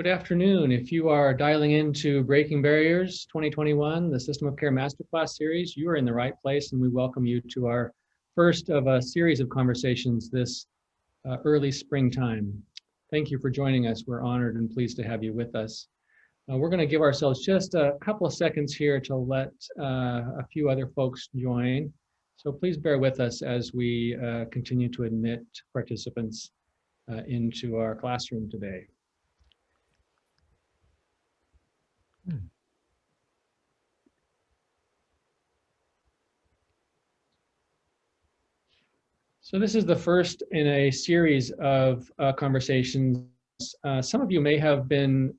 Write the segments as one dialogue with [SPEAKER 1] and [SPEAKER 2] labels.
[SPEAKER 1] Good afternoon. If you are dialing into Breaking Barriers 2021, the System of Care Masterclass Series, you are in the right place, and we welcome you to our first of a series of conversations this early springtime. Thank you for joining us. We're honored and pleased to have you with us. We're going to give ourselves just a couple of seconds here to let a few other folks join. So please bear with us as we continue to admit participants into our classroom today. So this is the first in a series of conversations. Some of you may have been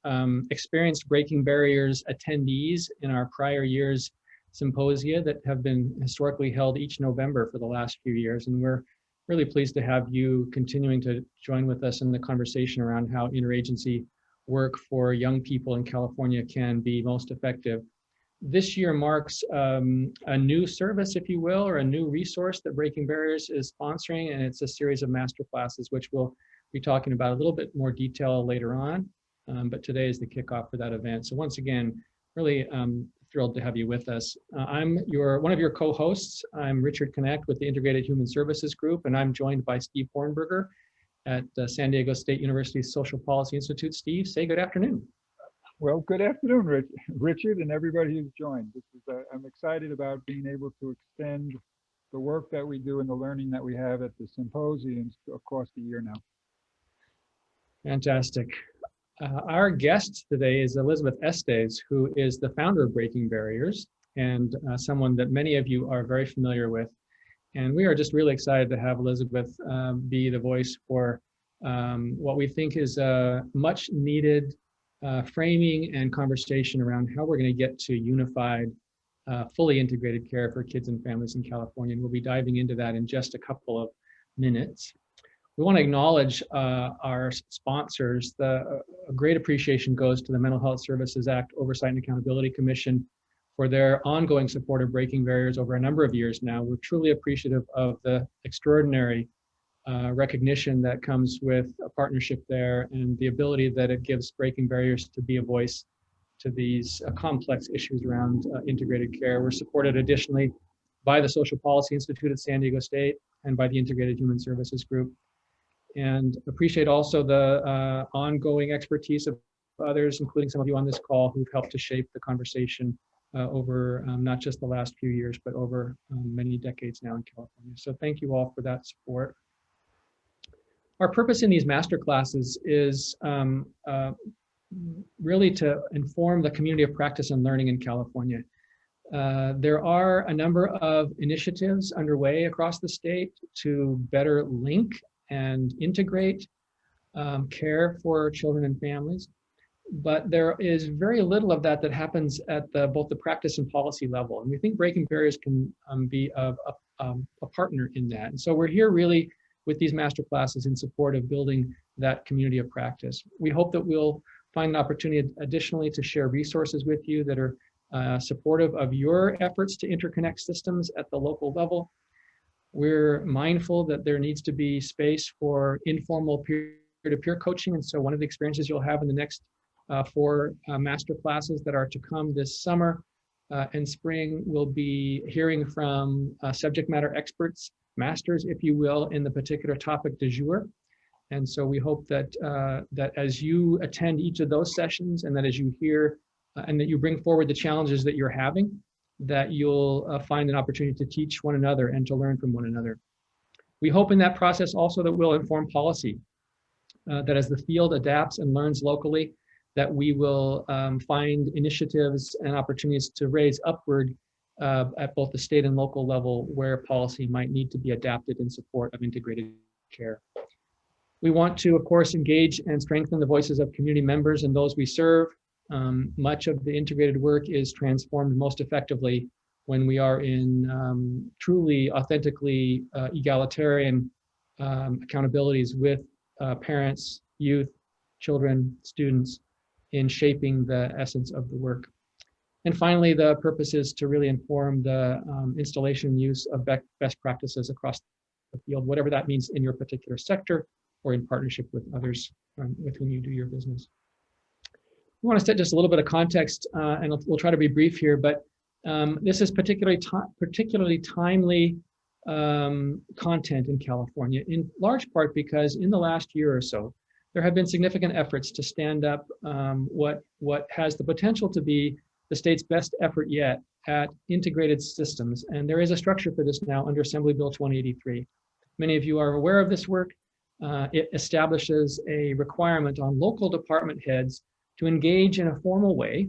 [SPEAKER 1] experienced Breaking Barriers attendees in our prior year's symposia that have been historically held each November for the last few years. And we're really pleased to have you continuing to join with us in the conversation around how interagency work for young people in California can be most effective. This year marks a new service, if you will, or a new resource that Breaking Barriers is sponsoring, and it's a series of master classes, which we'll be talking about a little bit more detail later on. But today is the kickoff for that event. So once again, really thrilled to have you with us. I'm one of your co-hosts. I'm Richard Knecht with the Integrated Human Services Group, and I'm joined by Steve Hornberger at San Diego State University's Social Policy Institute. Steve, say good afternoon.
[SPEAKER 2] Well, good afternoon, Richard, and everybody who's joined. I'm excited about being able to extend the work that we do and the learning that we have at the symposiums across the year now.
[SPEAKER 1] Fantastic. Our guest today is Elizabeth Estes, who is the founder of Breaking Barriers and someone that many of you are very familiar with. And we are just really excited to have Elizabeth be the voice for what we think is a much needed framing and conversation around how we're going to get to unified, fully integrated care for kids and families in California. And we'll be diving into that in just a couple of minutes. We want to acknowledge our sponsors. A great appreciation goes to the Mental Health Services Act Oversight and Accountability Commission for their ongoing support of Breaking Barriers over a number of years now. We're truly appreciative of the extraordinary recognition that comes with a partnership there and the ability that it gives Breaking Barriers to be a voice to these complex issues around integrated care. We're supported additionally by the Social Policy Institute at San Diego State and by the Integrated Human Services Group. And appreciate also the ongoing expertise of others, including some of you on this call who've helped to shape the conversation over not just the last few years, but over many decades now in California. So thank you all for that support. Our purpose in these master classes is really to inform the community of practice and learning in California. There are a number of initiatives underway across the state to better link and integrate care for children and families, but there is very little of that happens at both the practice and policy level. And we think Breaking Barriers can be a partner in that. And so we're here really with these master classes in support of building that community of practice. We hope that we'll find an opportunity additionally to share resources with you that are supportive of your efforts to interconnect systems at the local level. We're mindful that there needs to be space for informal peer-to-peer coaching. And so one of the experiences you'll have in the next 4 master classes that are to come this summer and spring will be hearing from subject matter experts, masters, if you will, in the particular topic du jour. And so we hope that that as you attend each of those sessions and that as you hear and that you bring forward the challenges that you're having, that you'll find an opportunity to teach one another and to learn from one another. We hope in that process also that we'll inform policy, that as the field adapts and learns locally, that we will find initiatives and opportunities to raise upward at both the state and local level where policy might need to be adapted in support of integrated care. We want to, of course, engage and strengthen the voices of community members and those we serve. Much of the integrated work is transformed most effectively when we are in truly, authentically egalitarian accountabilities with parents, youth, children, students in shaping the essence of the work. And finally, the purpose is to really inform the installation and use of best practices across the field, whatever that means in your particular sector or in partnership with others with whom you do your business. I want to set just a little bit of context, and we'll try to be brief here, but this is particularly timely content in California, in large part because in the last year or so, there have been significant efforts to stand up what has the potential to be the state's best effort yet at integrated systems. And there is a structure for this now under Assembly Bill 2083. Many of you are aware of this work. It establishes a requirement on local department heads to engage in a formal way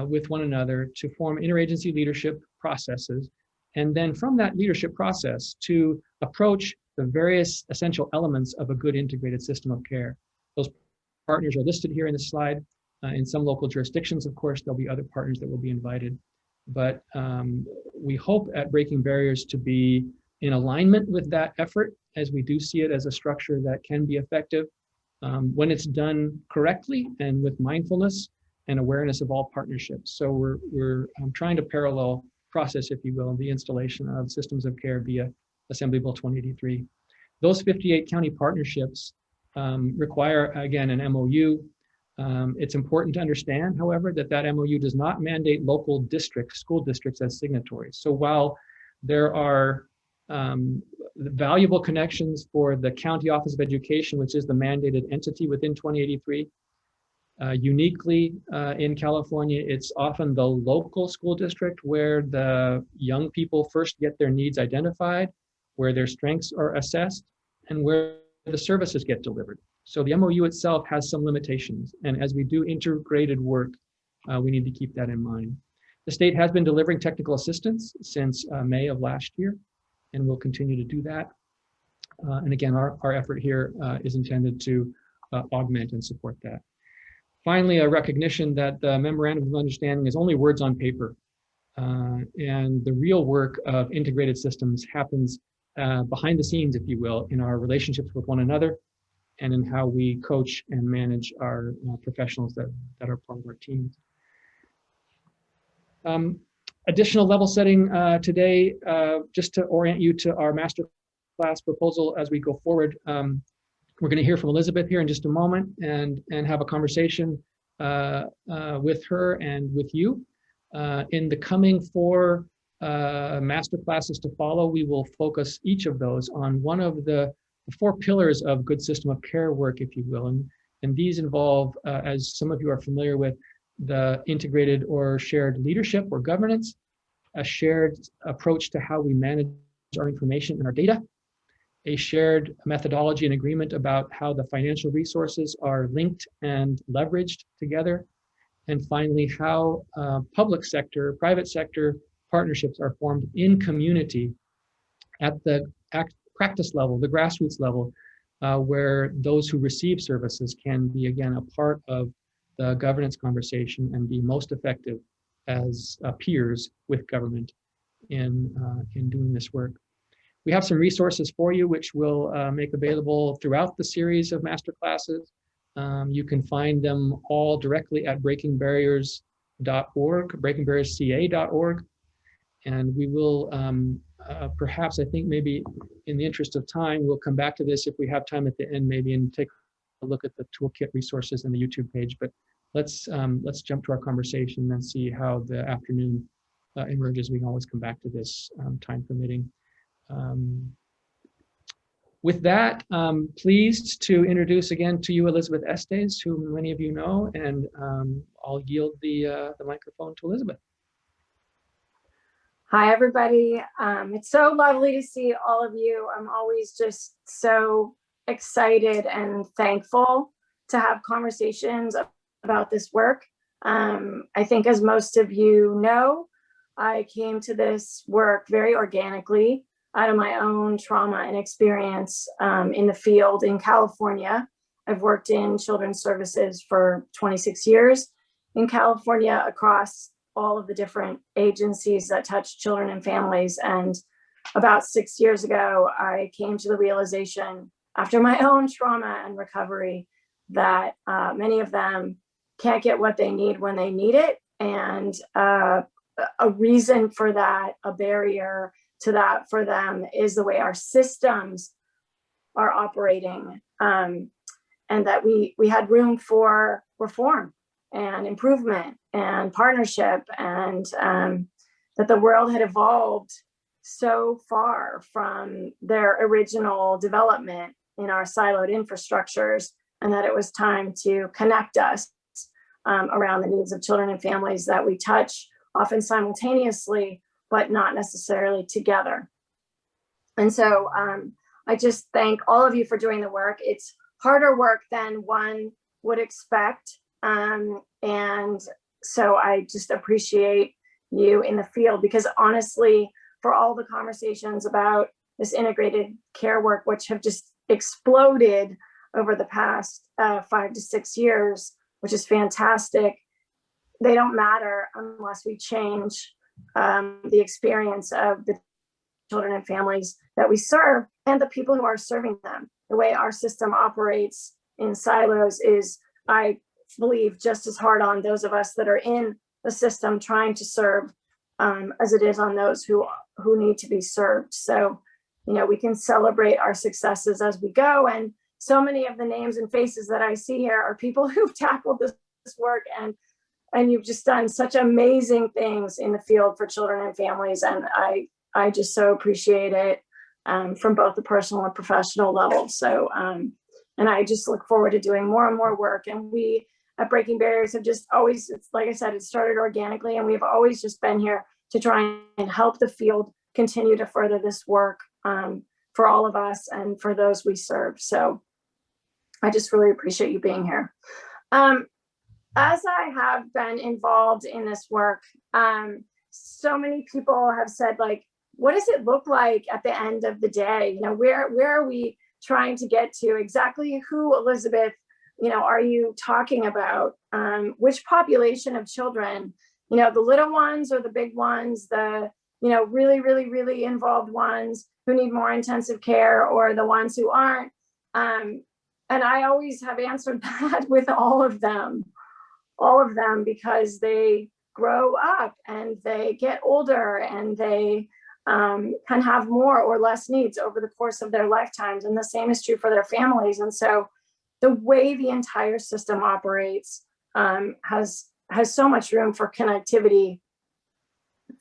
[SPEAKER 1] with one another to form interagency leadership processes. And then from that leadership process to approach the various essential elements of a good integrated system of care. Those partners are listed here in this slide. In some local jurisdictions, of course, there'll be other partners that will be invited. But we hope at Breaking Barriers to be in alignment with that effort, as we do see it as a structure that can be effective when it's done correctly and with mindfulness and awareness of all partnerships. So we're trying to parallel process, if you will, the installation of systems of care via Assembly Bill 2083. Those 58 county partnerships require, again, an MOU. It's important to understand, however, that MOU does not mandate local districts, school districts as signatories. So while there are valuable connections for the County Office of Education, which is the mandated entity within 2083, uniquely in California, it's often the local school district where the young people first get their needs identified, where their strengths are assessed, and where the services get delivered. So the MOU itself has some limitations, and as we do integrated work, we need to keep that in mind. The state has been delivering technical assistance since May of last year, and will continue to do that. And again, our effort here is intended to augment and support that. Finally, a recognition that the Memorandum of Understanding is only words on paper, and the real work of integrated systems happens behind the scenes, if you will, in our relationships with one another and in how we coach and manage our professionals that are part of our teams. Additional level setting today, just to orient you to our Masterclass proposal as we go forward. We're going to hear from Elizabeth here in just a moment and have a conversation with her and with you. In the coming 4 Masterclasses to follow, we will focus each of those on one of the 4 pillars of good system of care work, if you will. And these involve, as some of you are familiar with, the integrated or shared leadership or governance, a shared approach to how we manage our information and our data, a shared methodology and agreement about how the financial resources are linked and leveraged together, and finally, how public sector, private sector partnerships are formed in community at the practice level, the grassroots level, where those who receive services can be, again, a part of the governance conversation and be most effective as peers with government in doing this work. We have some resources for you, which we'll make available throughout the series of masterclasses. You can find them all directly at breakingbarriersca.org, breakingbarriersca.org. And we will perhaps, I think maybe in the interest of time, we'll come back to this if we have time at the end, maybe, and take a look at the toolkit resources in the YouTube page. But let's jump to our conversation and see how the afternoon emerges. We can always come back to this, time permitting. With that, pleased to introduce again to you Elizabeth Estes, who many of you know, and I'll yield the microphone to Elizabeth.
[SPEAKER 3] Hi, everybody. It's so lovely to see all of you. I'm always just so excited and thankful to have conversations about this work. I think, as most of you know, I came to this work very organically out of my own trauma and experience in the field in California. I've worked in children's services for 26 years in California across all of the different agencies that touch children and families. And about 6 years ago, I came to the realization, after my own trauma and recovery, that many of them can't get what they need when they need it. And a reason for that, a barrier to that for them, is the way our systems are operating, and that we had room for reform and improvement and partnership, and that the world had evolved so far from their original development in our siloed infrastructures, and that it was time to connect us around the needs of children and families that we touch, often simultaneously, but not necessarily together. And so I just thank all of you for doing the work. It's harder work than one would expect. And so I just appreciate you in the field, because honestly, for all the conversations about this integrated care work, which have just exploded over the past 5 to 6 years, which is fantastic, they don't matter unless we change the experience of the children and families that we serve and the people who are serving them. The way our system operates in silos is, I believe, just as hard on those of us that are in the system trying to serve as it is on those who need to be served. So, you know, we can celebrate our successes as we go. And so many of the names and faces that I see here are people who've tackled this work, and you've just done such amazing things in the field for children and families. And I just so appreciate it from both the personal and professional level. So, and I just look forward to doing more and more work. And we at Breaking Barriers have just always, it's like I said, it started organically, and we've always just been here to try and help the field continue to further this work for all of us and for those we serve. So I just really appreciate you being here. As I have been involved in this work, so many people have said, like, what does it look like at the end of the day? You know, where are we trying to get to? Exactly who, Elizabeth, you know, are you talking about? Which population of children? You know, the little ones or the big ones, the, you know, really, really, really involved ones who need more intensive care, or the ones who aren't? And I always have answered that with all of them, because they grow up and they get older and they can have more or less needs over the course of their lifetimes. And the same is true for their families. And so the way the entire system operates has so much room for connectivity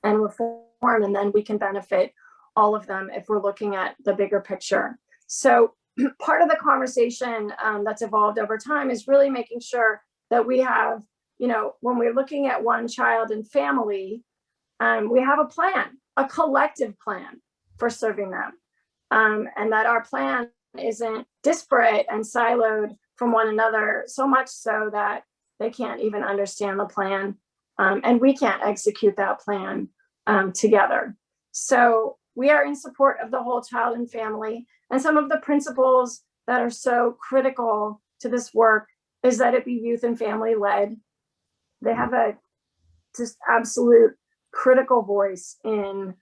[SPEAKER 3] and reform, and then we can benefit all of them if we're looking at the bigger picture. So part of the conversation that's evolved over time is really making sure that we have, you know, when we're looking at one child and family, we have a plan, a collective plan for serving them, and that our plan isn't disparate and siloed from one another, so much so that they can't even understand the plan, and we can't execute that plan together. So we are in support of the whole child and family, and some of the principles that are so critical to this work is that it be youth and family led. They have a just absolute critical voice in,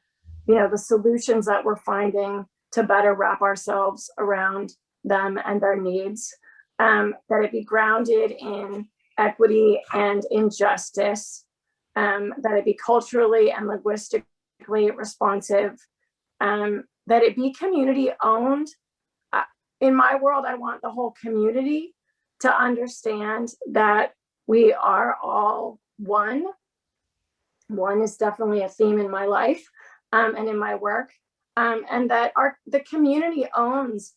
[SPEAKER 3] you know, the solutions that we're finding to better wrap ourselves around them and their needs. That it be grounded in equity and injustice, that it be culturally and linguistically responsive, that it be community owned. In my world, I want the whole community to understand that we are all one. One is definitely a theme in my life and in my work, and that the community owns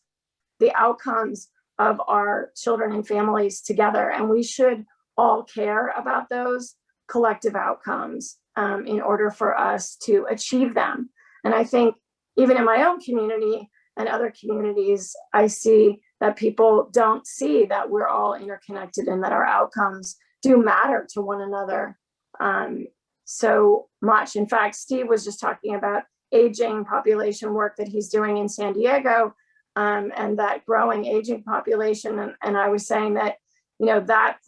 [SPEAKER 3] the outcomes of our children and families together, and we should all care about those collective outcomes in order for us to achieve them. And I think even in my own community and other communities, I see that people don't see that we're all interconnected and that our outcomes do matter to one another so much. In fact, Steve was just talking about aging population work that he's doing in San Diego, and that growing aging population. And I was saying that, you know, that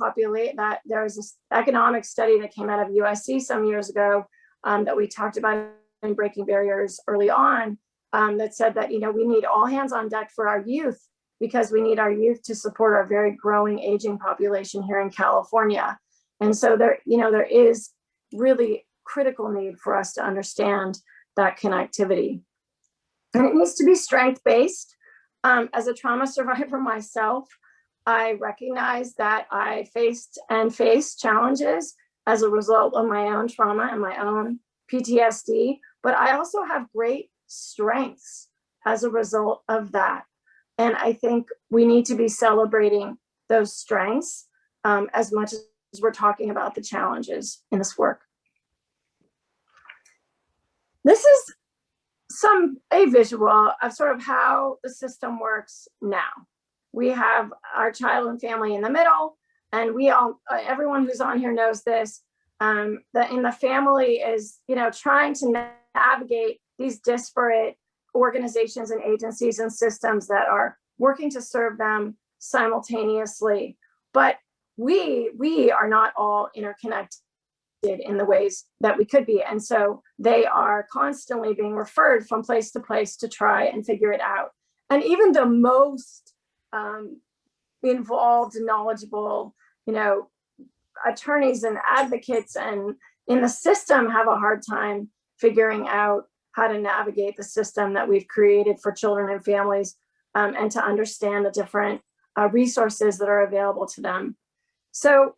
[SPEAKER 3] there's this economic study that came out of USC some years ago that we talked about in Breaking Barriers early on, that said that, you know, we need all hands on deck for our youth, because we need our youth to support our very growing aging population here in California. And so there is really critical need for us to understand that connectivity. And it needs to be strength-based. As a trauma survivor myself, I recognize that I faced and face challenges as a result of my own trauma and my own PTSD, but I also have great strengths as a result of that. And I think we need to be celebrating those strengths as much as we're talking about the challenges in this work. This is a visual of sort of how the system works now. We have our child and family in the middle, and we all, everyone who's on here knows this, that in the family is, trying to navigate these disparate organizations and agencies and systems that are working to serve them simultaneously. But we are not all interconnected in the ways that we could be. And so they are constantly being referred from place to place to try and figure it out. And even the most involved, knowledgeable, attorneys and advocates and in the system have a hard time figuring out how to navigate the system that we've created for children and families, and to understand the different resources that are available to them. So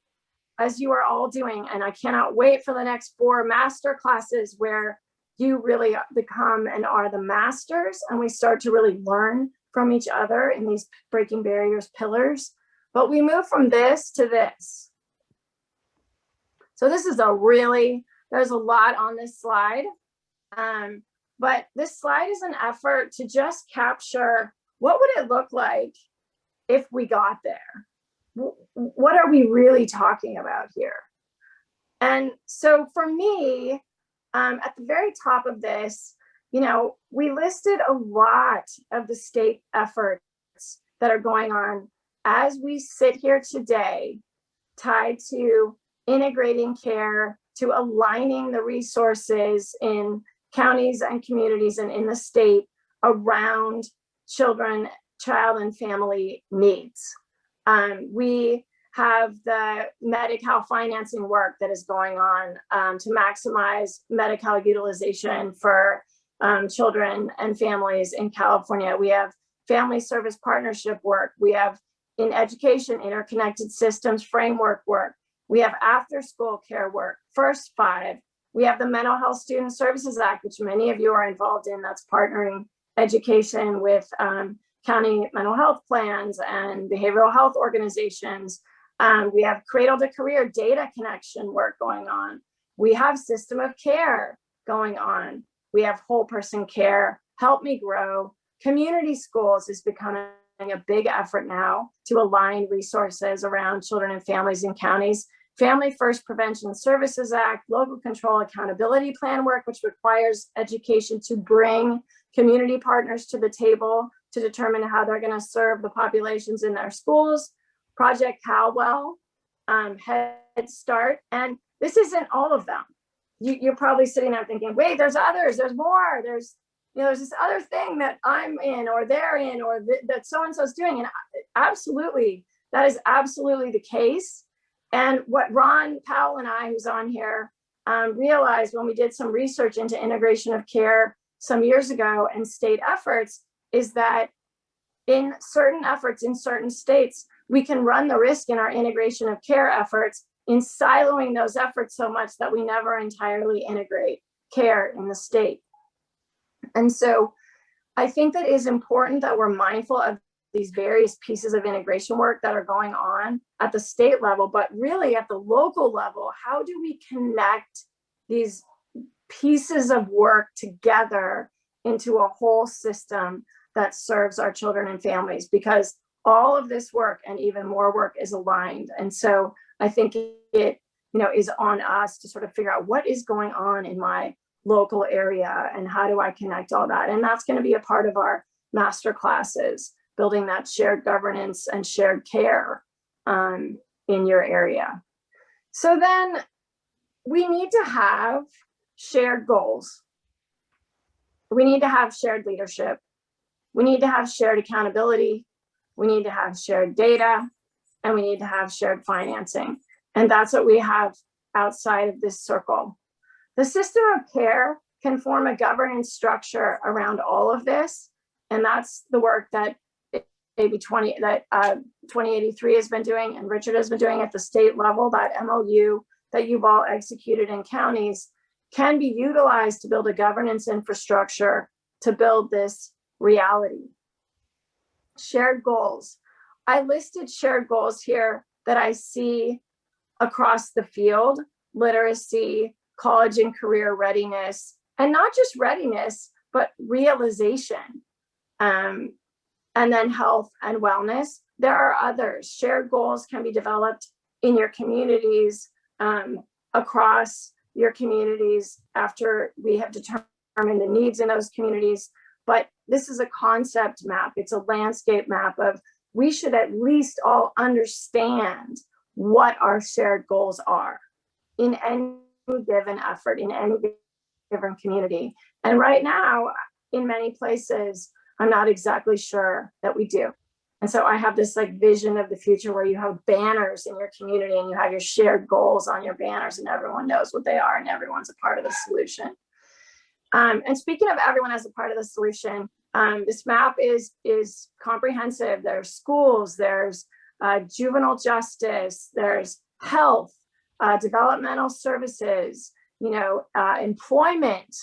[SPEAKER 3] as you are all doing, and I cannot wait for the next 4 master classes where you really become and are the masters, and we start to really learn from each other in these breaking barriers pillars. But we move from this to this. So this is there's a lot on this slide. But this slide is an effort to just capture what would it look like if we got there? What are we really talking about here? And so for me, at the very top of this, we listed a lot of the state efforts that are going on as we sit here today, tied to integrating care, to aligning the resources in counties and communities and in the state around child and family needs. We have the Medi-Cal financing work that is going on to maximize Medi-Cal utilization for children and families in California. We have family service partnership work. We have in education, interconnected systems framework work. We have after-school care work, First 5. We have the Mental Health Student Services Act, which many of you are involved in, that's partnering education with county mental health plans and behavioral health organizations. We have cradle to career data connection work going on. We have system of care going on. We have whole person care, Help Me Grow. Community schools is becoming a big effort now to align resources around children and families in counties. Family First Prevention Services Act, Local Control Accountability Plan work, which requires education to bring community partners to the table to determine how they're going to serve the populations in their schools. Project Caldwell, Head Start, and this isn't all of them. You're probably sitting there thinking, wait, there's others, there's more, there's this other thing that I'm in or they're in or that so-and-so's doing. And absolutely, that is absolutely the case. And what Ron Powell and I, who's on here, realized when we did some research into integration of care some years ago and state efforts is that in certain efforts in certain states, we can run the risk in our integration of care efforts in siloing those efforts so much that we never entirely integrate care in the state. And so I think that it is important that we're mindful of these various pieces of integration work that are going on at the state level, but really at the local level, how do we connect these pieces of work together into a whole system that serves our children and families? Because all of this work and even more work is aligned. And so I think it is on us to sort of figure out what is going on in my local area and how do I connect all that? And that's going to be a part of our master classes, building that shared governance and shared care in your area. So then we need to have shared goals. We need to have shared leadership. We need to have shared accountability. We need to have shared data, and we need to have shared financing. And that's what we have outside of this circle. The system of care can form a governance structure around all of this. And that's the work that AB 20, that 2083 has been doing and Richard has been doing at the state level, that MOU that you've all executed in counties, can be utilized to build a governance infrastructure to build this reality. Shared goals. I listed shared goals here that I see across the field: literacy, college and career readiness, and not just readiness, but realization. And then health and wellness. There are others. Shared goals can be developed in your communities, across your communities after we have determined the needs in those communities. But this is a concept map. It's a landscape map of, we should at least all understand what our shared goals are in any given effort, in any given community. And right now, in many places, I'm not exactly sure that we do. And so I have this like vision of the future where you have banners in your community and you have your shared goals on your banners and everyone knows what they are and everyone's a part of the solution. And speaking of everyone as a part of the solution, this map is comprehensive. There's schools, there's juvenile justice, there's health, developmental services, employment,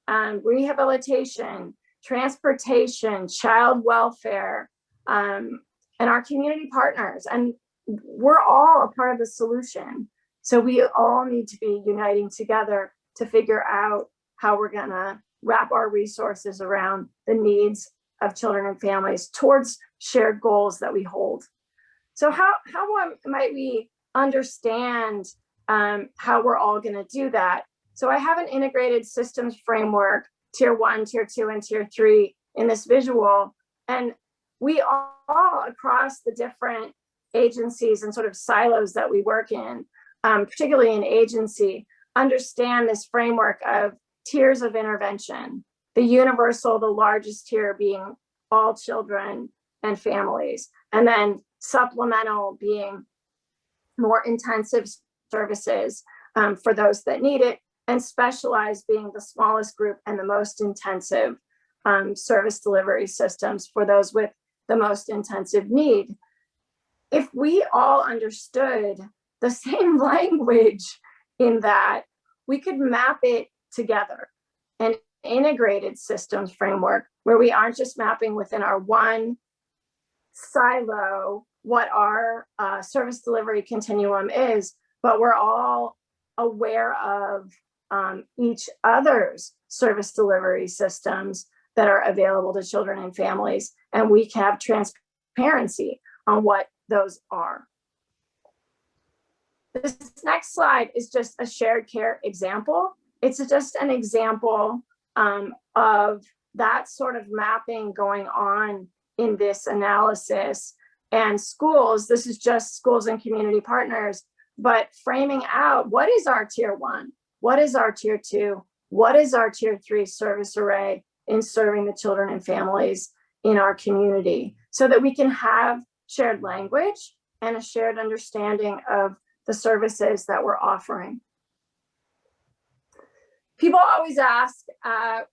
[SPEAKER 3] rehabilitation, transportation, child welfare, and our community partners. And we're all a part of the solution. So we all need to be uniting together to figure out how we're gonna wrap our resources around the needs of children and families towards shared goals that we hold. So how might we understand how we're all gonna do that? So I have an integrated systems framework, tier 1, tier 2, and tier 3 in this visual. And we all across the different agencies and sort of silos that we work in, particularly in agency, understand this framework of tiers of intervention. The universal, the largest tier being all children and families, and then supplemental being more intensive services for those that need it, and specialized being the smallest group and the most intensive service delivery systems for those with the most intensive need. If we all understood the same language in that, we could map it together, an integrated systems framework where we aren't just mapping within our one silo what our service delivery continuum is, but we're all aware of each other's service delivery systems that are available to children and families, and we can have transparency on what those are. This next slide is just a shared care example. It's just an example of that sort of mapping going on in this analysis. And schools, this is just schools and community partners, but framing out what is our tier 1, what is our tier 2, what is our tier 3 service array in serving the children and families in our community, so that we can have shared language and a shared understanding of the services that we're offering. People always ask, how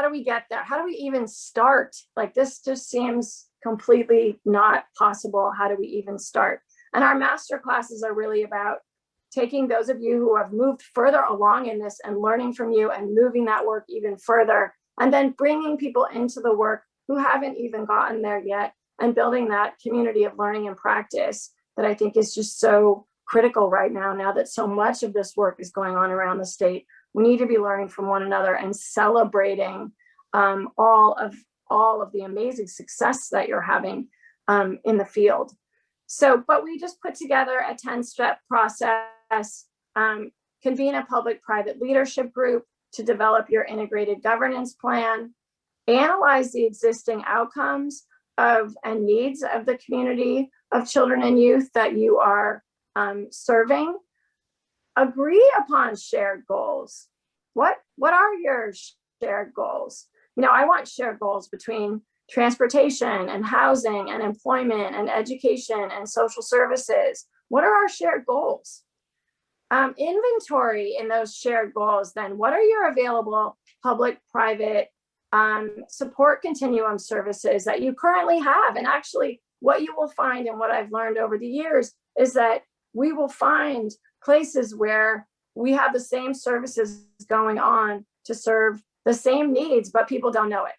[SPEAKER 3] do we get there? How do we even start? Like, this just seems completely not possible. How do we even start? And our master classes are really about taking those of you who have moved further along in this and learning from you and moving that work even further, and then bringing people into the work who haven't even gotten there yet, and building that community of learning and practice that I think is just so critical right now that so much of this work is going on around the state. We need to be learning from one another and celebrating all of the amazing success that you're having in the field. So, but we just put together a 10-step process, convene a public-private leadership group to develop your integrated governance plan, analyze the existing outcomes of and needs of the community of children and youth that you are serving, agree upon shared goals. What are your shared goals? I want shared goals between transportation and housing and employment and education and social services. What are our shared goals? Inventory in those shared goals, then what are your available public-private support continuum services that you currently have? And actually, what you will find, and what I've learned over the years, is that we will find places where we have the same services going on to serve the same needs, but people don't know it.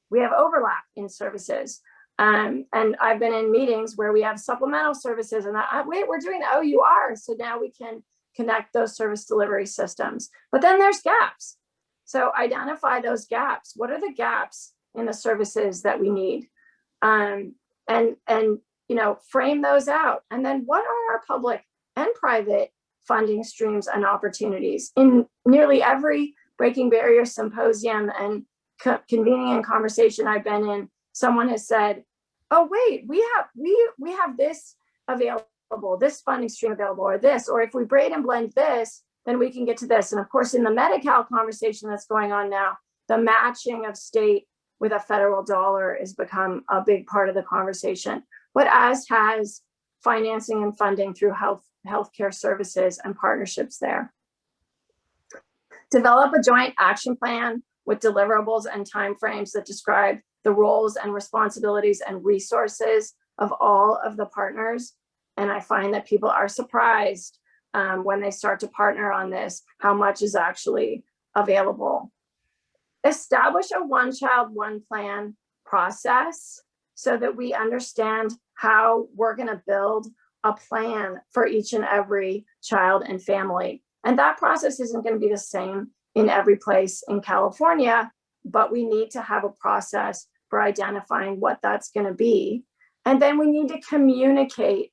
[SPEAKER 3] We have overlap in services. And I've been in meetings where we have supplemental services, and wait, we're doing the OUR, so now we can connect those service delivery systems. But then there's gaps. So identify those gaps. What are the gaps in the services that we need? And frame those out. And then what are our public and private funding streams and opportunities? In nearly every Breaking Barriers symposium and convening and conversation I've been in, someone has said, oh, wait, we have this available, this funding stream available, or this, or if we braid and blend this, then we can get to this. And of course, in the Medi-Cal conversation that's going on now, the matching of state with a federal dollar has become a big part of the conversation, but as has financing and funding through healthcare services and partnerships there. Develop a joint action plan with deliverables and timeframes that describe the roles and responsibilities and resources of all of the partners. And I find that people are surprised when they start to partner on this, how much is actually available. Establish a one child, one plan process so that we understand how we're going to build a plan for each and every child and family. And that process isn't going to be the same in every place in California, but we need to have a process for identifying what that's going to be. And then we need to communicate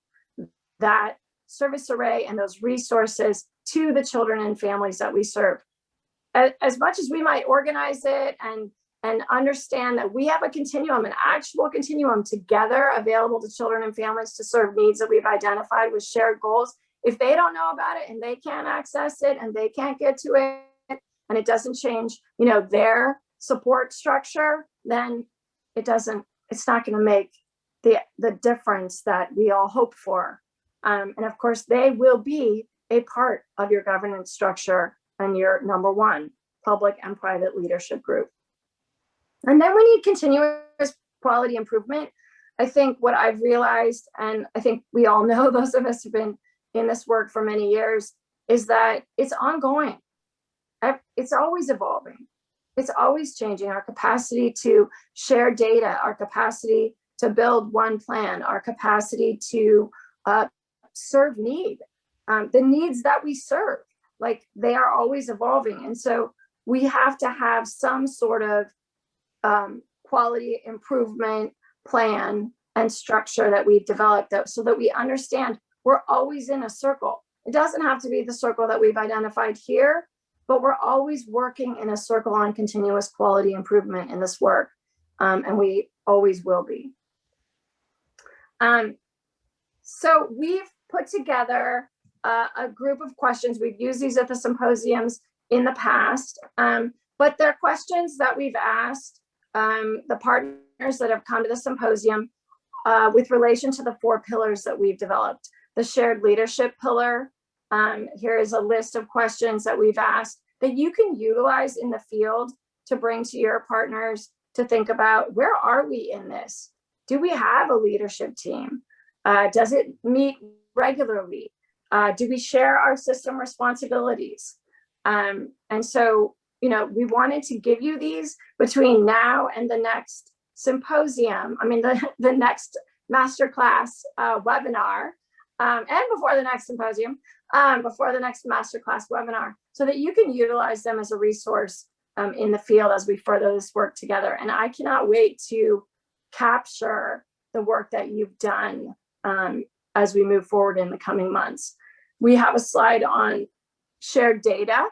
[SPEAKER 3] that service array and those resources to the children and families that we serve. As much as we might organize it and understand that we have a continuum, an actual continuum together available to children and families to serve needs that we've identified with shared goals, if they don't know about it and they can't access it and they can't get to it and it doesn't change, their support structure, then it's not going to make the difference that we all hope for. And of course, they will be a part of your governance structure and your number one public and private leadership group. And then we need continuous quality improvement. I think what I've realized, and I think we all know, those of us who've been in this work for many years, is that it's ongoing. It's always evolving. It's always changing. Our capacity to share data, our capacity to build one plan, our capacity to serve need, the needs that we serve, like they are always evolving. And so we have to have some sort of quality improvement plan and structure that we've developed so that we understand we're always in a circle. It doesn't have to be the circle that we've identified here, but we're always working in a circle on continuous quality improvement in this work. And we always will be. So we've put together a group of questions. We've used these at the symposiums in the past, but they're questions that we've asked the partners that have come to the symposium with relation to the 4 pillars that we've developed. The shared leadership pillar, here is a list of questions that we've asked that you can utilize in the field to bring to your partners to think about, where are we in this? Do we have a leadership team? Does it meet regularly? Do we share our system responsibilities? And so, we wanted to give you these between now and the next symposium, the next Masterclass webinar, and before the next symposium, before the next Masterclass webinar, so that you can utilize them as a resource in the field as we further this work together. And I cannot wait to capture the work that you've done as we move forward in the coming months. We have a slide on shared data.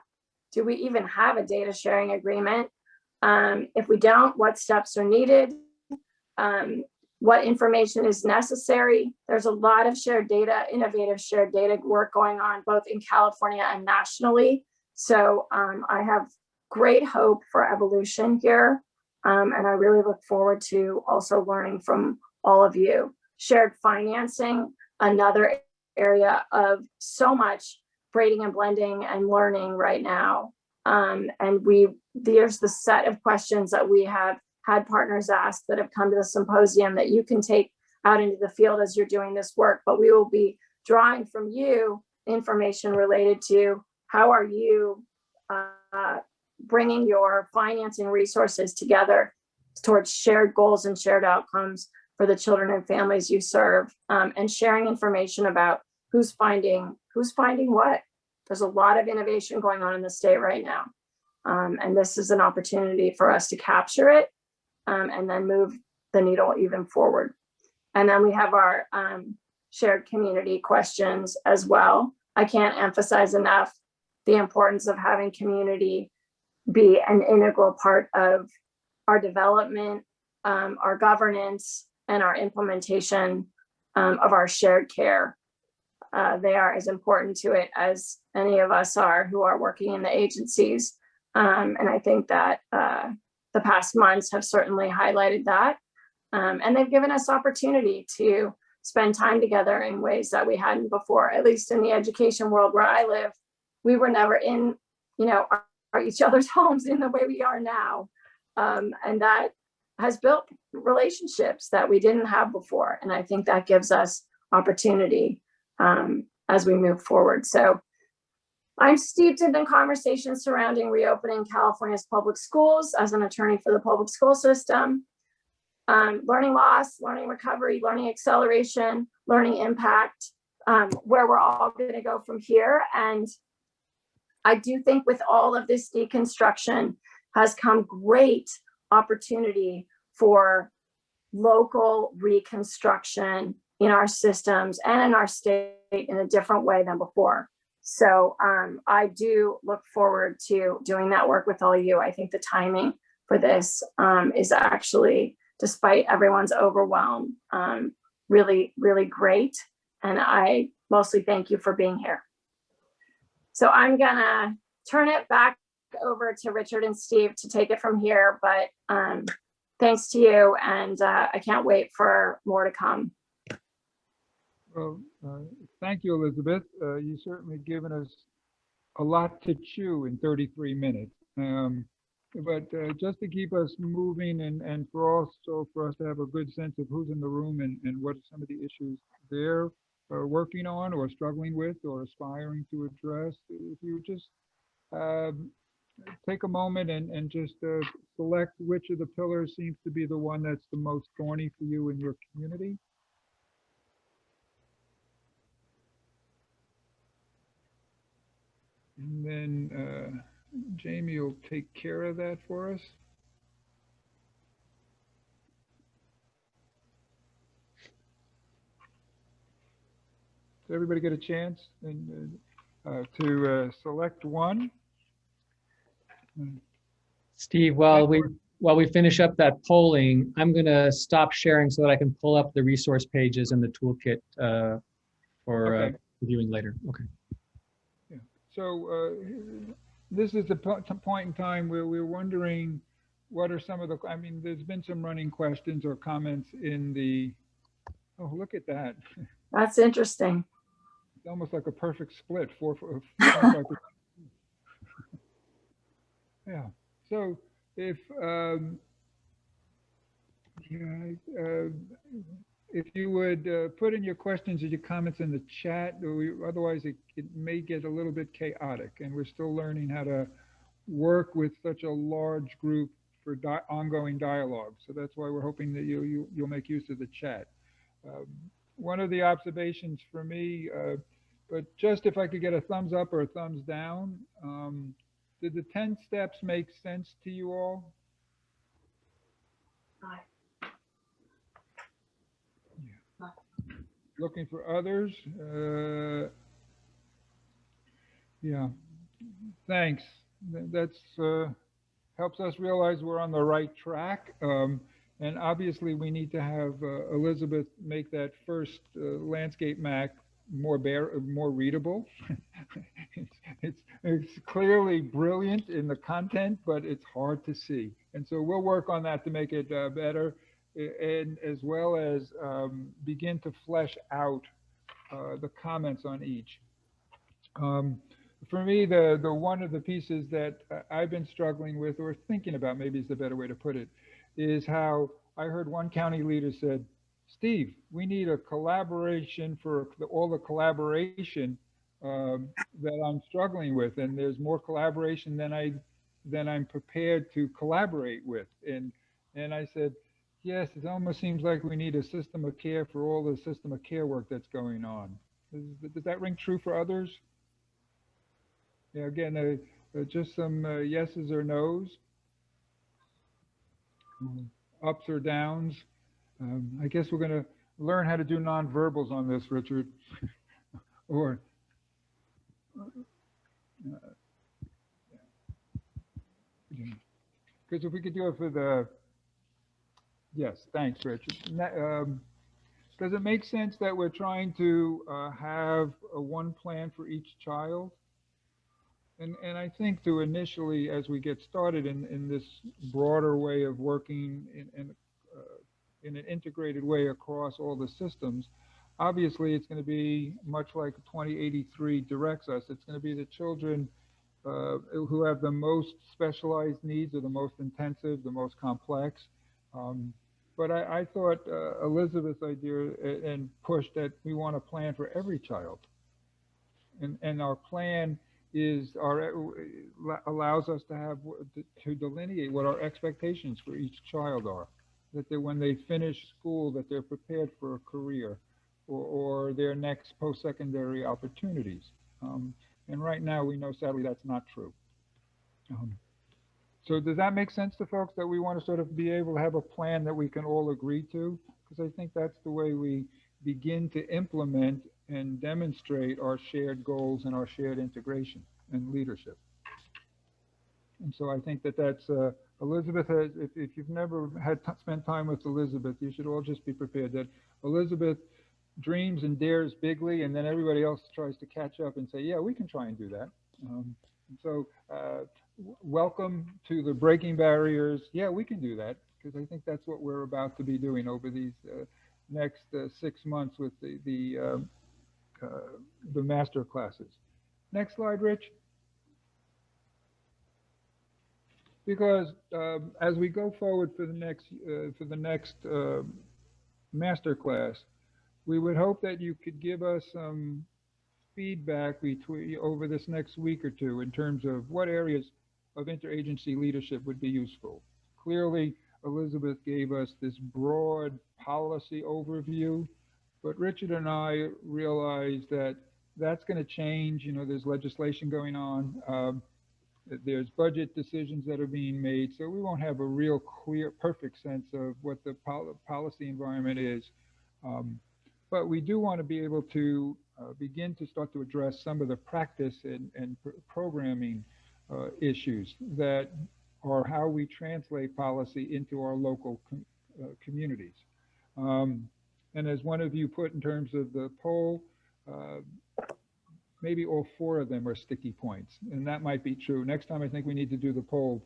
[SPEAKER 3] Do we even have a data sharing agreement? If we don't, what steps are needed? What information is necessary? There's a lot of shared data, innovative shared data work going on both in California and nationally. So I have great hope for evolution here. And I really look forward to also learning from all of you. Shared financing, another area of so much braiding and blending and learning right now. And there's the set of questions that we have had partners ask that have come to the symposium that you can take out into the field as you're doing this work, but we will be drawing from you information related to how are you bringing your financing resources together towards shared goals and shared outcomes for the children and families you serve, and sharing information about who's finding what. There's a lot of innovation going on in the state right now. And this is an opportunity for us to capture it and then move the needle even forward. And then we have our shared community questions as well. I can't emphasize enough the importance of having community be an integral part of our development, our governance, and our implementation of our shared care. They are as important to it as any of us are who are working in the agencies. And I think that the past months have certainly highlighted that. And they've given us opportunity to spend time together in ways that we hadn't before. At least in the education world where I live, we were never in, each other's homes in the way we are now. And that has built relationships that we didn't have before. And I think that gives us opportunity as we move forward. So I'm steeped in conversations surrounding reopening California's public schools as an attorney for the public school system. Learning loss, learning recovery, learning acceleration, learning impact, where we're all going to go from here. And I do think with all of this deconstruction has come great opportunity for local reconstruction in our systems and in our state in a different way than before. So I do look forward to doing that work with all of you. I think the timing for this is actually, despite everyone's overwhelm, really, really great. And I mostly thank you for being here. So I'm gonna turn it back over to Richard and Steve to take it from here, but thanks to you, and I can't wait for more to come.
[SPEAKER 2] Well, thank you, Elizabeth. You certainly given us a lot to chew in 33 minutes. But just to keep us moving and for us to have a good sense of who's in the room and what are some of the issues they're working on or struggling with or aspiring to address, if you just take a moment and just select which of the pillars seems to be the one that's the most thorny for you in your community. And then Jamie will take care of that for us. Does everybody get a chance to select one?
[SPEAKER 1] Steve, while we finish up that polling, I'm going to stop sharing so that I can pull up the resource pages and the toolkit for reviewing later. Okay.
[SPEAKER 2] Yeah. So this is the point in time where we're wondering what are some of the, I mean, there's been some running questions or comments in the, oh, look at that.
[SPEAKER 3] That's interesting.
[SPEAKER 2] It's almost like a perfect split, 4. Yeah. So if if you would put in your questions or your comments in the chat, otherwise it may get a little bit chaotic, and we're still learning how to work with such a large group for ongoing dialogue. So that's why we're hoping that you'll make use of the chat. One of the observations for me, but just if I could get a thumbs up or a thumbs down, did the 10 steps make sense to you all? Yeah. Looking for others? Yeah, thanks. That's helps us realize we're on the right track. And obviously we need to have Elizabeth make that first landscape map more readable. It's clearly brilliant in the content, but it's hard to see. And so we'll work on that to make it better, and as well as begin to flesh out the comments on each. For me, the one of the pieces that I've been struggling with, or thinking about, maybe is the better way to put it, is how I heard one county leader said, Steve, we need a collaboration for all the collaboration that I'm struggling with, and there's more collaboration than I'm prepared to collaborate with. And I said, yes, it almost seems like we need a system of care for all the system of care work that's going on. Does that ring true for others? Yeah, again, just some yeses or nos, ups or downs. I guess we're going to learn how to do nonverbals on this, Richard. Or because if we could do it for the, yes, thanks, Richard. Does it make sense that we're trying to have one plan for each child? And I think to initially, as we get started in this broader way of working in an integrated way across all the systems, obviously it's going to be much like 2083 directs us. It's going to be the children who have the most specialized needs, or the most intensive, the most complex. But I thought Elizabeth's idea and push that we want a plan for every child. And our plan is allows us to have to delineate what our expectations for each child are. That when they finish school, that they're prepared for a career or their next post-secondary opportunities. And right now we know sadly that's not true. So does that make sense to folks, that we want to sort of be able to have a plan that we can all agree to? Because I think that's the way we begin to implement and demonstrate our shared goals and our shared integration and leadership. And so I think that that's, Elizabeth has, if you've never had spent time with Elizabeth, you should all just be prepared that Elizabeth dreams and dares bigly, and then everybody else tries to catch up and say, yeah, we can try and do that. So welcome to the Breaking Barriers. Yeah, we can do that, because I think that's what we're about to be doing over these next 6 months with the master classes. Next slide, Rich. Because as we go forward for the next master class, we would hope that you could give us some feedback over this next week or two in terms of what areas of interagency leadership would be useful. Clearly, Elizabeth gave us this broad policy overview, but Richard and I realized that that's going to change. You know, there's legislation going on. There's budget decisions that are being made, so we won't have a real clear, perfect sense of what the policy environment is. But we do want to be able to begin to start to address some of the practice and programming issues that are how we translate policy into our local communities. And as one of you put in terms of the poll, maybe all 4 of them are sticky points, and that might be true. Next time I think we need to do the poll,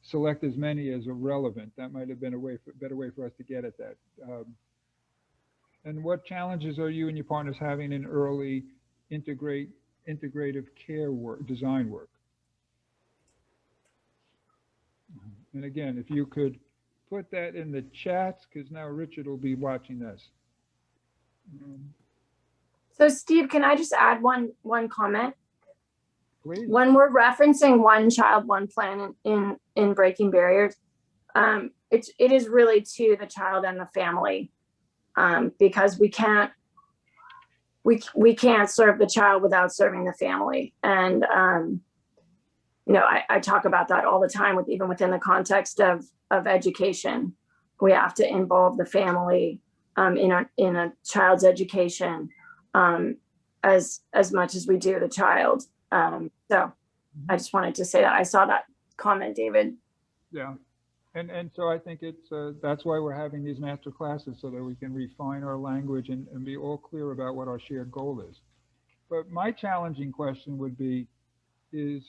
[SPEAKER 2] select as many as are relevant. That might have been a better way for us to get at that. And what challenges are you and your partners having in early integrative care work, design work? And again, if you could put that in the chats, because now Richard will be watching this.
[SPEAKER 3] So Steve, can I just add one comment?
[SPEAKER 2] Please.
[SPEAKER 3] When we're referencing one child, one plan in Breaking Barriers, it is really to the child and the family, because we can't serve the child without serving the family. And I talk about that all the time, even within the context of education. We have to involve the family in a child's education as much as we do the child. So I just wanted to say that. I saw that comment, David.
[SPEAKER 2] Yeah. And so I think it's that's why we're having these master classes, so that we can refine our language and be all clear about what our shared goal is. But my challenging question would be, is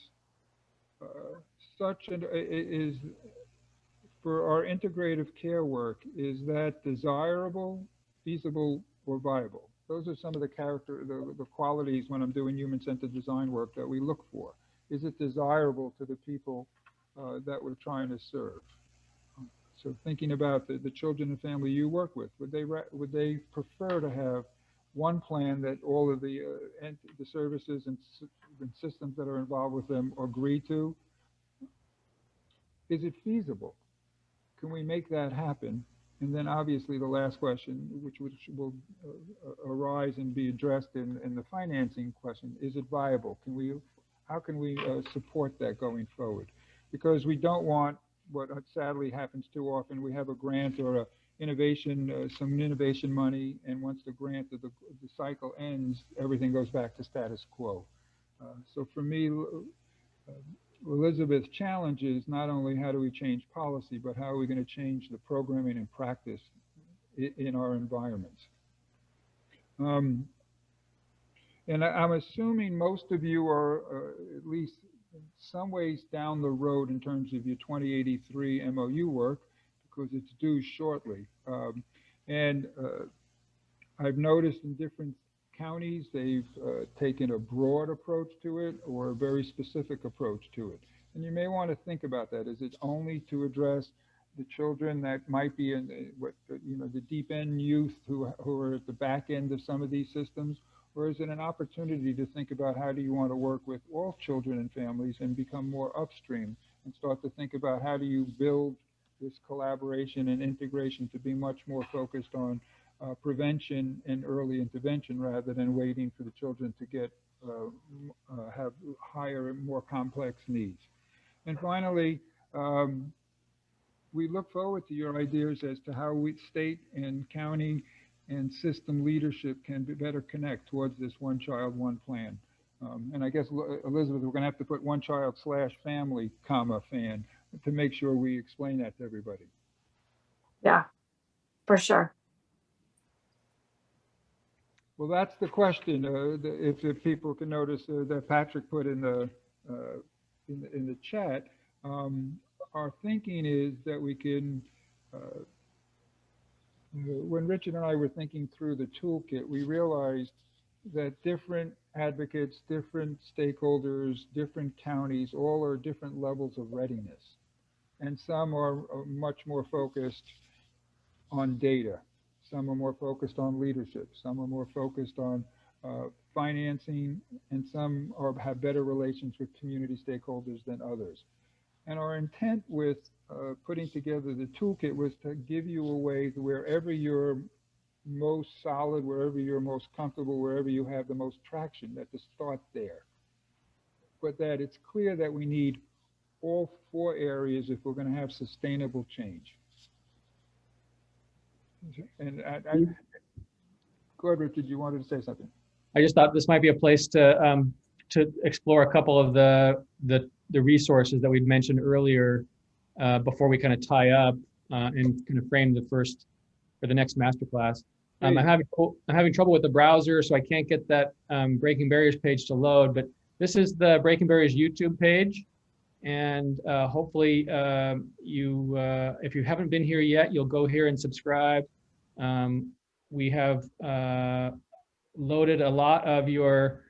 [SPEAKER 2] for our integrative care work, is that desirable, feasible, or viable? Those are some of the qualities when I'm doing human-centered design work that we look for. Is it desirable to the people that we're trying to serve? So thinking about the children and family you work with, would they prefer to have one plan that all of the services and systems that are involved with them agree to? Is it feasible? Can we make that happen? And then obviously the last question, which will arise and be addressed in the financing question, is it viable? How can we support that going forward? Because we don't want what sadly happens too often. We have a grant or a some innovation money, and once the grant or the cycle ends, everything goes back to status quo. So for me, Elizabeth's challenge is not only how do we change policy, but how are we going to change the programming and practice in our environments. And I'm assuming most of you are at least some ways down the road in terms of your 2083 MOU work, because it's due shortly. I've noticed in different counties, they've taken a broad approach to it or a very specific approach to it. And you may want to think about that. Is it only to address the children that might be in the deep end youth who are at the back end of some of these systems? Or is it an opportunity to think about how do you want to work with all children and families and become more upstream and start to think about how do you build this collaboration and integration to be much more focused on prevention and early intervention rather than waiting for the children to get have higher and more complex needs. And finally, we look forward to your ideas as to how state and county and system leadership can better connect towards this one child, one plan. And I guess, Elizabeth, we're going to have to put one child / family, fan to make sure we explain that to everybody.
[SPEAKER 3] Yeah, for sure.
[SPEAKER 2] Well, that's the question. If people can notice that Patrick put in the chat, our thinking is that we can, when Richard and I were thinking through the toolkit, we realized that different advocates, different stakeholders, different counties, all are different levels of readiness. And some are much more focused on data. Some are more focused on leadership. Some are more focused on financing, and some have better relations with community stakeholders than others. And our intent with putting together the toolkit was to give you a way to wherever you're most solid, wherever you're most comfortable, wherever you have the most traction, that to start there. But that it's clear that we need all 4 areas if we're going to have sustainable change. And go ahead, Richard, you wanted to say something.
[SPEAKER 1] I just thought this might be a place to explore a couple of the resources that we'd mentioned earlier before we kind of tie up and kind of frame the next masterclass. I'm having trouble with the browser, so I can't get that Breaking Barriers page to load. But this is the Breaking Barriers YouTube page, and hopefully if you haven't been here yet, you'll go here and subscribe. We have loaded a lot of your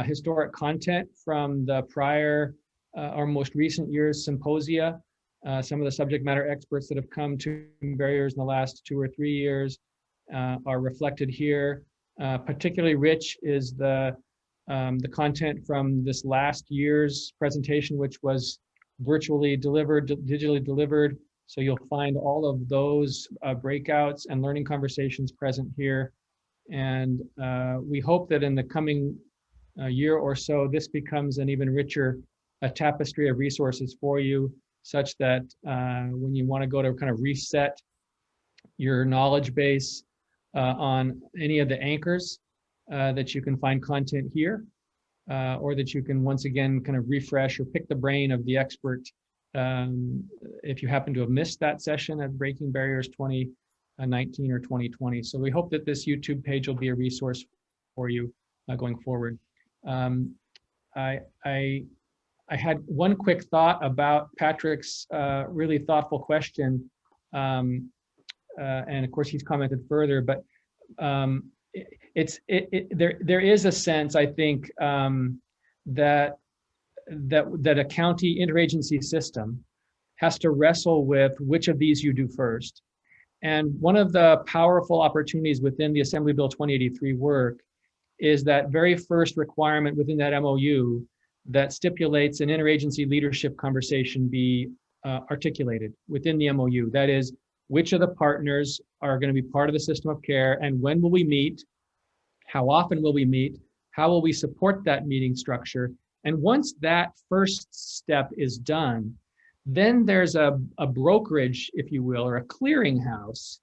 [SPEAKER 1] historic content from the prior or most recent year's symposia. Some of the subject matter experts that have come to barriers in the last 2 or 3 years are reflected here. Particularly rich is the content from this last year's presentation, which was virtually delivered, digitally delivered. So you'll find all of those breakouts and learning conversations present here. And we hope that in the coming year or so, this becomes an even richer tapestry of resources for you, such that when you want to go to kind of reset your knowledge base on any of the anchors, that you can find content here, or that you can once again kind of refresh or pick the brain of the expert if you happen to have missed that session at Breaking Barriers 2019 or 2020. So we hope that this YouTube page will be a resource for you going forward. I had one quick thought about Patrick's really thoughtful question, and of course he's commented further. But there is a sense, I think, that a county interagency system has to wrestle with which of these you do first. And one of the powerful opportunities within the Assembly Bill 2083 work is that very first requirement within that MOU that stipulates an interagency leadership conversation be articulated within the MOU. That is, which of the partners are going to be part of the system of care, and when will we meet? How often will we meet? How will we support that meeting structure? And once that first step is done, then there's a brokerage, if you will, or a clearinghouse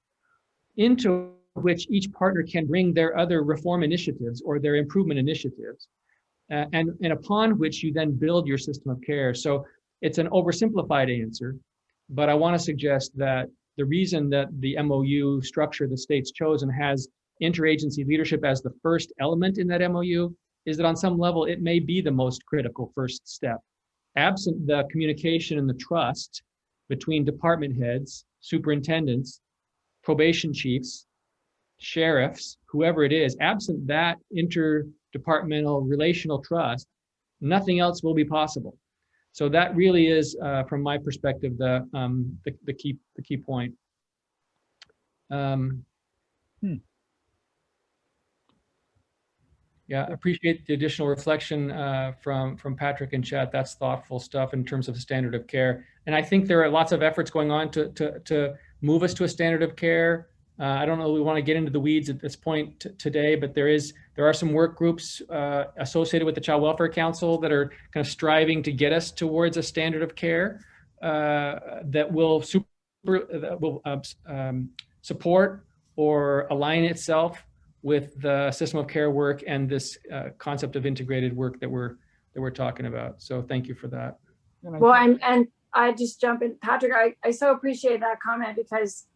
[SPEAKER 1] into which each partner can bring their other reform initiatives or their improvement initiatives, and upon which you then build your system of care. So it's an oversimplified answer, but I want to suggest that the reason that the MOU structure the state's chosen has interagency leadership as the first element in that MOU is that on some level it may be the most critical first step. Absent the communication and the trust between department heads, superintendents, probation chiefs, sheriffs, whoever it is, absent that interdepartmental relational trust, nothing else will be possible. So that really is, from my perspective, the key point. Yeah, I appreciate the additional reflection from Patrick and Chat. That's thoughtful stuff in terms of the standard of care. And I think there are lots of efforts going on to move us to a standard of care. I don't know if we want to get into the weeds at this point today, but there are some work groups associated with the Child Welfare Council that are kind of striving to get us towards a standard of care that will support or align itself with the system of care work and this concept of integrated work that we're talking about. So thank you for that.
[SPEAKER 3] Well, and I just jump in, Patrick, I so appreciate that comment, because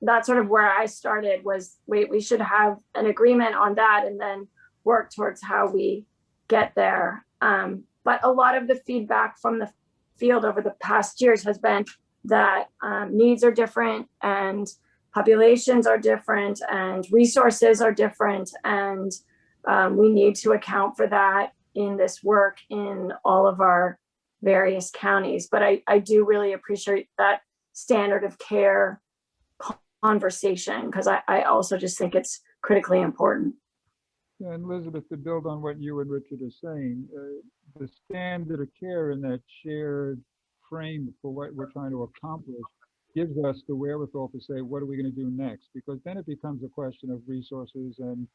[SPEAKER 3] that's sort of where I started was, we should have an agreement on that and then work towards how we get there. But a lot of the feedback from the field over the past years has been that needs are different and populations are different and resources are different. And we need to account for that in this work in all of our various counties. But I do really appreciate that standard of care conversation, because I also just think it's critically important.
[SPEAKER 2] Yeah, and Elizabeth, to build on what you and Richard are saying, the standard of care in that shared frame for what we're trying to accomplish gives us the wherewithal to say, what are we going to do next? Because then it becomes a question of resources and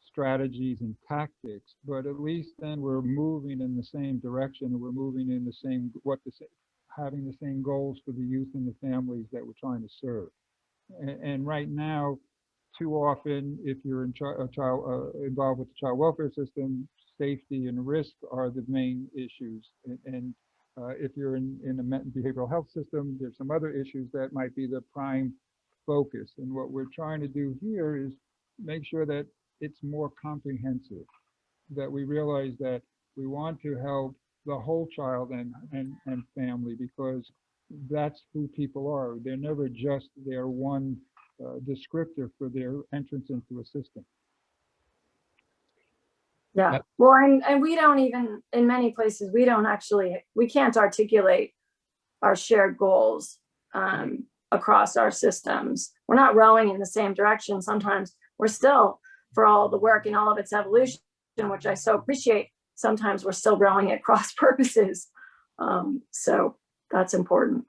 [SPEAKER 2] strategies and tactics, but at least then we're moving in the same direction, and we're moving in the same, having the same goals for the youth and the families that we're trying to serve. And right now, too often, if you're involved with the child welfare system, safety and risk are the main issues. And if you're in a behavioral health system, there's some other issues that might be the prime focus. And what we're trying to do here is make sure that it's more comprehensive, that we realize that we want to help the whole child and family, because that's who people are. They're never just their one descriptor for their entrance into a system.
[SPEAKER 3] Yeah, well, and we don't even, in many places, we can't articulate our shared goals across our systems. We're not rowing in the same direction. Sometimes we're still, for all the work and all of its evolution, which I so appreciate, sometimes we're still rowing at cross purposes. So that's important.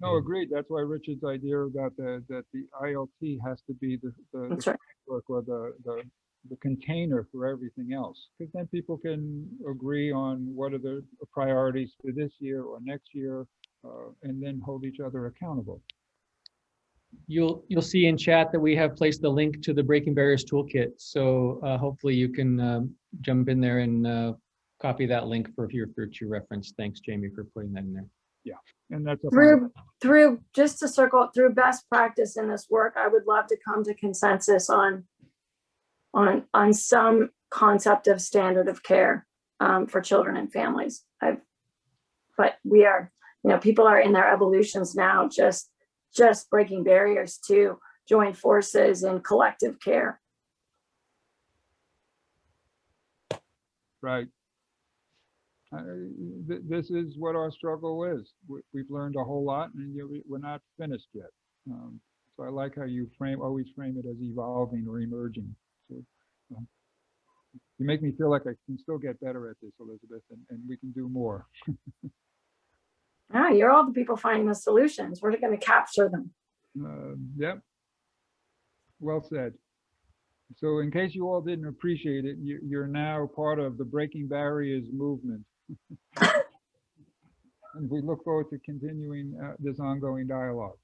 [SPEAKER 2] No, agreed. That's why Richard's idea about that the ILT has to be the framework or the container for everything else, because then people can agree on what are the priorities for this year or next year, and then hold each other accountable.
[SPEAKER 1] You'll see in chat that we have placed the link to the Breaking Barriers Toolkit. So hopefully you can jump in there and copy that link for your future reference. Thanks, Jamie, for putting that in there.
[SPEAKER 2] Yeah, and that's
[SPEAKER 3] through just to circle through best practice in this work. I would love to come to consensus on some concept of standard of care for children and families. But we are, people are in their evolutions now, just breaking barriers to join forces in collective care.
[SPEAKER 2] Right. This is what our struggle is. We've learned a whole lot, and we're not finished yet. So I like how you always frame it as evolving or emerging. So you make me feel like I can still get better at this, Elizabeth, and we can do more.
[SPEAKER 3] You're all the people finding the solutions. We're going to capture them.
[SPEAKER 2] Yep. Well said. So in case you all didn't appreciate it, you're now part of the Breaking Barriers movement. And we look forward to continuing this ongoing dialogue.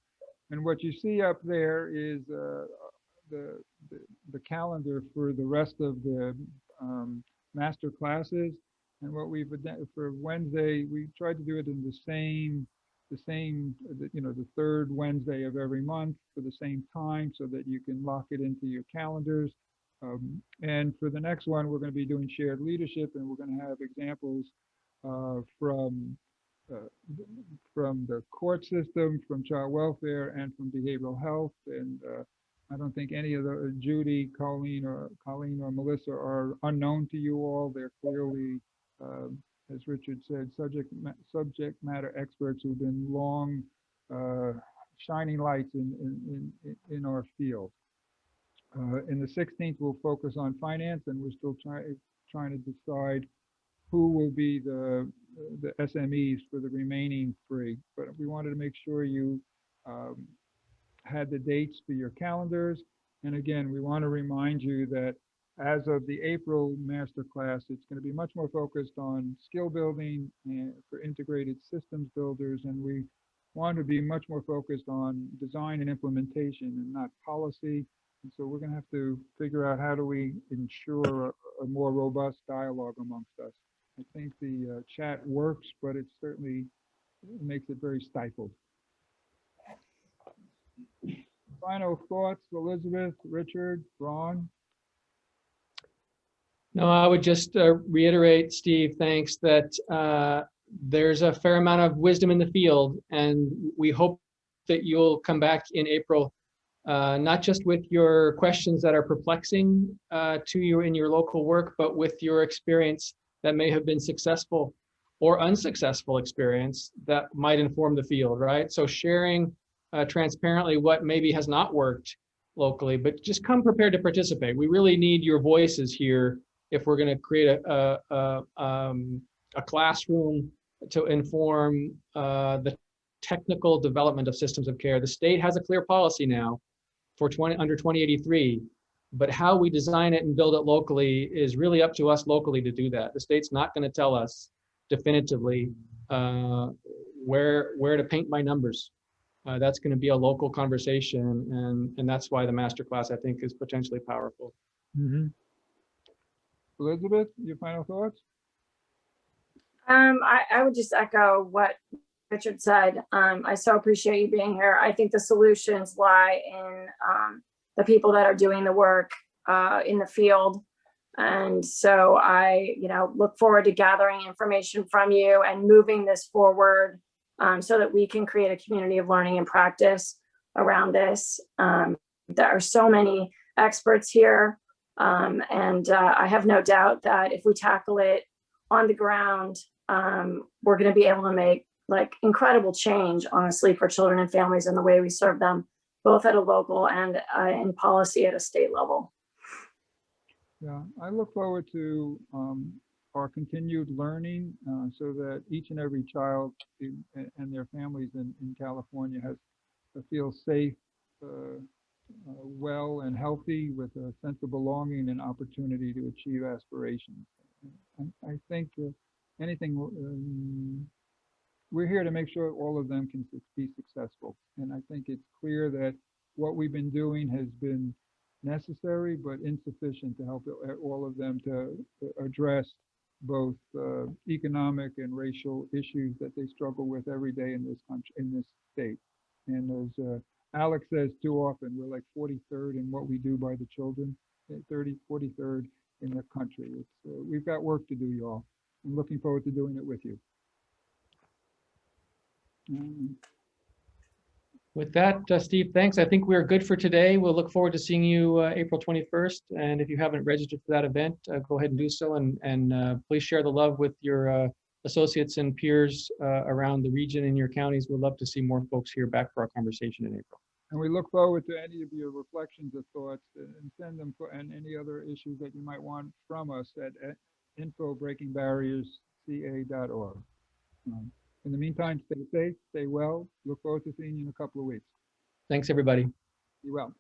[SPEAKER 2] And what you see up there is the calendar for the rest of the master classes. And what we've for Wednesday, we tried to do it in the third Wednesday of every month for the same time, so that you can lock it into your calendars. And for the next one, we're going to be doing shared leadership, and we're going to have examples from the court system, from child welfare, and from behavioral health. And I don't think any of the Judy, Colleen, or Melissa are unknown to you all. They're clearly, as Richard said, subject matter experts who've been long shining lights in our field. In the 16th, we'll focus on finance, and we're still trying to decide who will be the SMEs for the remaining 3. But we wanted to make sure you had the dates for your calendars. And again, we want to remind you that as of the April masterclass, it's going to be much more focused on skill building and for integrated systems builders. And we want to be much more focused on design and implementation and not policy. And so we're going to have to figure out how do we ensure a more robust dialogue amongst us. I think the chat works, but it certainly makes it very stifled. Final thoughts, Elizabeth, Richard, Ron?
[SPEAKER 1] No, I would just reiterate, Steve, thanks, that there's a fair amount of wisdom in the field, and we hope that you'll come back in April, not just with your questions that are perplexing to you in your local work, but with your experience that may have been successful or unsuccessful experience that might inform the field, right? So sharing transparently what maybe has not worked locally, but just come prepared to participate. We really need your voices here if we're going to create a classroom to inform the technical development of systems of care. The state has a clear policy now for under 2083, but how we design it and build it locally is really up to us locally to do that. The state's not going to tell us definitively where to paint my numbers. That's going to be a local conversation, and that's why the masterclass, I think, is potentially powerful.
[SPEAKER 2] Mm-hmm. Elizabeth, your final thoughts?
[SPEAKER 3] I would just echo what Richard said. I so appreciate you being here. I think the solutions lie in the people that are doing the work in the field. And so I, look forward to gathering information from you and moving this forward so that we can create a community of learning and practice around this. There are so many experts here. And I have no doubt that if we tackle it on the ground, we're going to be able to make incredible change, honestly, for children and families and the way we serve them, both at a local and in policy at a state level.
[SPEAKER 2] Yeah, I look forward to our continued learning so that each and every child and their families in California feels safe, well and healthy, with a sense of belonging and opportunity to achieve aspirations. I think we're here to make sure all of them can be successful. And I think it's clear that what we've been doing has been necessary but insufficient to help all of them to address both economic and racial issues that they struggle with every day in this country, in this state. And as Alex says too often, we're like 43rd in what we do by the children, 43rd in the country. We've got work to do, y'all. I'm looking forward to doing it with you.
[SPEAKER 1] With that, Steve, thanks. I think we're good for today. We'll look forward to seeing you April 21st. And if you haven't registered for that event, go ahead and do so. And please share the love with your associates and peers around the region in your counties. We'd love to see more folks here back for our conversation in April.
[SPEAKER 2] And we look forward to any of your reflections or thoughts, and send them for, and any other issues that you might want from us at info@breakingbarriersca.org. In the meantime, stay safe, stay well. Look forward to seeing you in a couple of weeks.
[SPEAKER 1] Thanks, everybody.
[SPEAKER 2] Be well.